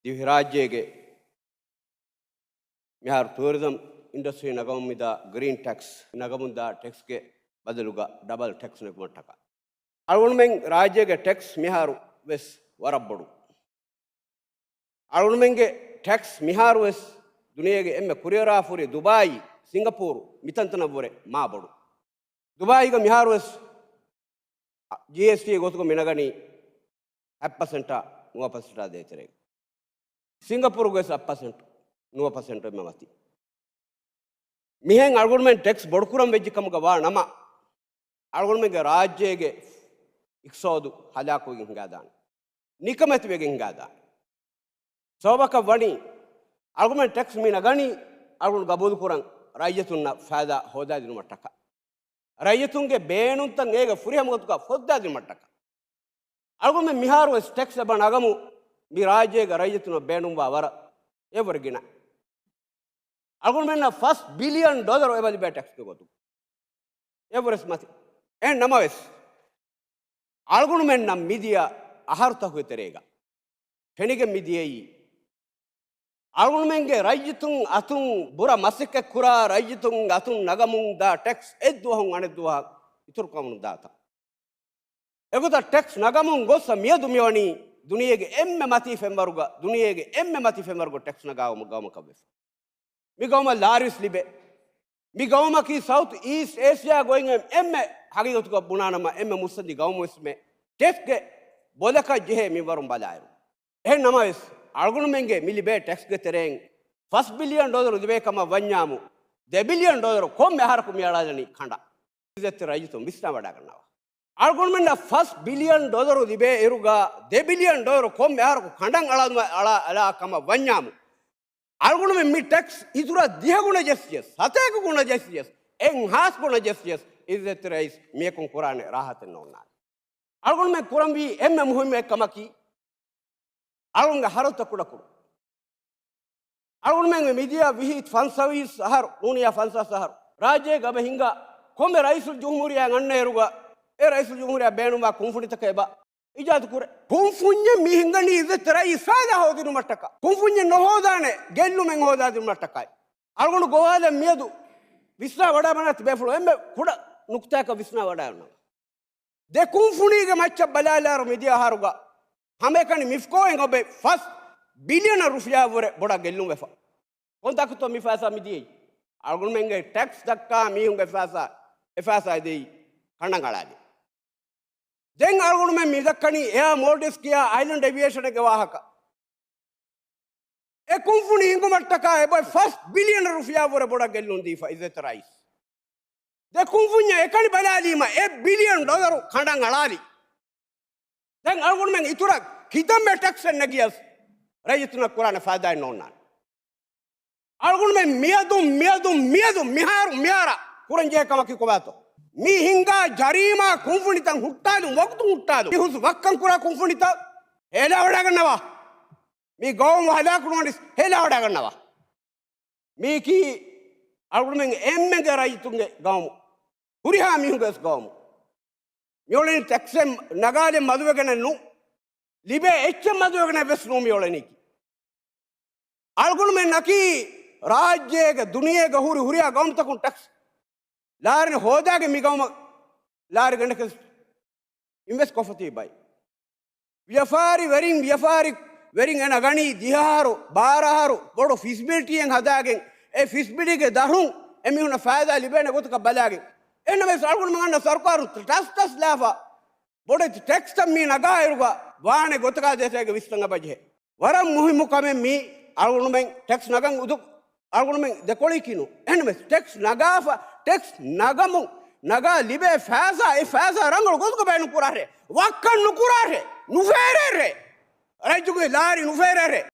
දිවි රාජ්‍යයේ මිහාර ටූරිසම් ಇಂಡಸ್ಟ್ರಿ ನಗಮುದ ಗ್ರೀನ್ ಟ್ಯಾಕ್ಸ್ ನಗಮುದ ಟ್ಯಾಕ್ಸ್ಗೆ ಬದಲುಗ ಡಬಲ್ ಟ್ಯಾಕ್ಸ್ ನಗಮಟ್ಟಕ ಅಳುಮೆಂಗ್ ರಾಜ್ಯಗೆ ಟ್ಯಾಕ್ಸ್ ಮಿಹಾರು ವೆಸ್ ವರಬ್ಬಡು ಅಳುಮೆಂಗೆ ಟ್ಯಾಕ್ಸ್ ಮಿಹಾರು ವೆಸ್ ದುನಿಯೆಗೆ ಎಮ್ಮೆ ಕುರಿಯರಾಫುರಿ ದುಬಾಯಿ ಸಿಂಗಪೂರ್ ಮಿತಂತನ ಬೊರೆ ಮಾಬಡು ದುಬಾಯಿಗ ಮಿಹಾರು ವೆಸ್ GST ಗೊತ್ತುಗ ಮಿನಗನಿ 10% 9% ದೇತರೆ ಸಿಂಗಪೂರ್ ವೆಸ್ 10% 9% ಮಮತಿ මිහෙන් අල්ගොන්මෙන් ටෙක්ස් බොඩ්කුරම් වෙච්චිකමක වා නම අල්ගොන්මෙන්ගේ රාජ්‍යයේ ඉක්සෝදු හදාකුවකින් හිඟාදාන නිකමැතිවකින් හිඟාදාන සෝබක වණි අල්ගොන්මෙන් ටෙක්ස් මීන ගනි අල්ගොන් ගබෝදු කුරන් රාජ්‍යතුන්න ෆාදා හොදා දිනු මට්ටක රාජ්‍යතුන්ගේ බේනුන්තන් ඒක ෆුරියමගතුක හොදා දිනු මට්ටක අල්ගොන්මෙන් මිහාරු ටෙක්ස් ලබ නගමු මේ රාජ්‍යයේ රාජ්‍යතුන බේනුම් වා වර එවර්ගින අල්ගොන්මෙන් $1 billion එබලි බෑ ටැක්ස් දෙගොතු එවරස් මති එන් නමවෙස් අල්ගොන්මෙන් නම් මිදිය අහර්තක විතරේග කෙනික මිදියයි අල්ගොන්මෙන්ගේ රාජ්‍යතුන් අතුන් බුර මසික කුරා රාජ්‍යතුන් අතුන් නගමුන් දා ටැක්ස් එද්දුවහුන් අනෙද්දුවා ඉතුරු කමුන් දාතා එගොත ටැක්ස් නගමුන් ගොස්ස මියදු මියවනි දුනියේගේ එම්මෙ මති ෆෙම්වරුග දුනියේගේ එම්මෙ මති ෆෙම්වරුග ටැක්ස් නගාවම ගවම කවෙස් මිගවම ලාරිස් ලිබේ මිගවම කී සවුත් ඊස්ට් ඒසියා ගෝයින් එම්මෙ හගිගතුක බුණානම එම්මෙ මුස්සදි ගවම වෙස්මේ ටෙක්ස්ගේ බොලක ජෙහෙ මිවරුම් බලායරු එහෙන් නමස් අල්ගොන්මෙන්ගේ මිලිබේ ටැක්ස්ගේ තරෙන් $1 billion දිවේකම වඤ්ඤාමු $2 billion කොම්මෙ හරකු මියාලාදනි කණ්ඩ ඉදෙත් රාජ්‍යතුන් විශ්නා වඩා කරනවා අල්ගොන්මෙන් $1 billion දිබේ එරුගා $2 billion කොම්මෙ හරකු කණ්ඩන් අලා කම වඤ්ඤාමු අල්ගොන්මෙන් මේ ටැක්ස් ඉතුරු 10 ගුණ ජෙස්ටිස් 7 ගුණ ජෙස්ටිස් එන් හාස් ගුණ ජෙස්ටිස් ඉදෙත් රයිස් මේකුන් කුරානේ රාහතෙන් නෝනා අල්ගොන්මෙන් කුරම් වී එම්මෙ මුහිම එක්කමකි අල්ගොන්ගේ හරත කුඩකු අල්ගොන්මෙන් මිදියා විහිත් ෆන් සර්විස් අහර උනියා ෆන් සහර රාජ්‍ය ගබ හිඟා කොම්බ රයිසුල් ජුම්හුරියා ගන්නේරුගා ඒ රයිසුල් ජුම්හුරියා බේනුවා කුන්ෆුනිතක එබා ඉජාතු කුර කුන්ෆුඤ්ඤ මිහිඟනි ඉදතරයි සාදා හොදිනු මට්ටක කුන්ෆුඤ්ඤ නොහොදානේ ගෙල්ලුමෙන් හොදා දිනු මට්ටකයි අල්ගොන ගෝවාද මියදු විස්නා වඩා මනත් බේෆලෝ එම්බ කුඩ නුක්තාක විස්නා වඩා යනවා de කුන්ෆුණීගේ මච්ච බලාලාර මිදියා හරුගා හැමකනි මිෆ්කෝෙන් ඔබේ $1 billion රුපියා වර බොඩ ගෙල්ලුම් වෙෆා කොන්තක්තෝ මිෆාසා මිදියේ අල්ගොන මෙන්ගේ ටැක්ස් දක්කා මිහුන්ගේ ෆාසා එෆාසා දෙයි කණංගලාදී දැන් අල්ගොන්මෙන් මිදක්කනි එයා මෝල්ඩිස් කියා අයිලන්ඩ් ඒවියේෂන් එකේ වාහක ඒ කුන්ෆුණි හිඟුමට්ටක එබයි $1 billion රුපියා වර බොඩ ගෙල්ලුම් දීෆා ඉදතරයිස් de කුන්ෆුඤ්ඤ එකනි බලාලීම $1 billion කණ්ඩන් අලාලි දැන් අල්ගොන්මෙන් ඉතුරු කිදම්බේ ටැක්ස් නැගියස් රාජ්‍යතුන කුරානේ ෆාදා නෝනා අල්ගොන්මෙන් මියදුම් මිහාර කුරංජේ කමකි කොබාතෝ mi hinga jarima kunfunitan huttadu waqtu huttadu hus wakkan kura kunfunita hela wada gannawa mi gawum hada kunondis hela wada gannawa mi ki algurmen emmege raitunge gawum huriha mi hunges gawum mioleni taxem nagade maduvegene nu libe ecche maduvegene vesnu mioleni algurmen naki rajyege duniyege huriya gawum takun tax ලාරින හොදාගේ මිගවම lorry ගණක invest කොෆති බයි ව්‍යාපාරි වෙරින් එන ගණි දිහාරු බාරහරු බොඩ ෆිසිබිලිටියෙන් හදාගෙන් ඒ ෆිසිබිලිටිගේ දරුන් එමිහුන ෆායදා ලිබෙන ගොතක බලාගෙන් එන්න මේ සල්ගුණ මගන්න සර්කාරු ටස් ලාෆා බොඩ ටැක්ස් තම්මි නගායරුවා වානේ ගොතක දේශයේ විස්තංග බජේ වරම් මුහිමු කමෙන් මී අල්ගුණ මෙන් ටැක්ස් නගන් උදු අල්ගුණ මෙන් දෙකොලි කිනු එන්න මේ ටැක්ස් නගාෆා टेक्स नगमु नगा लिबे फैसा ए फैसा रंगल गोसको बैनु कुरारे वक्कन नुकुरारे नुफेरे रे राजुगे लारी नुफेरे रे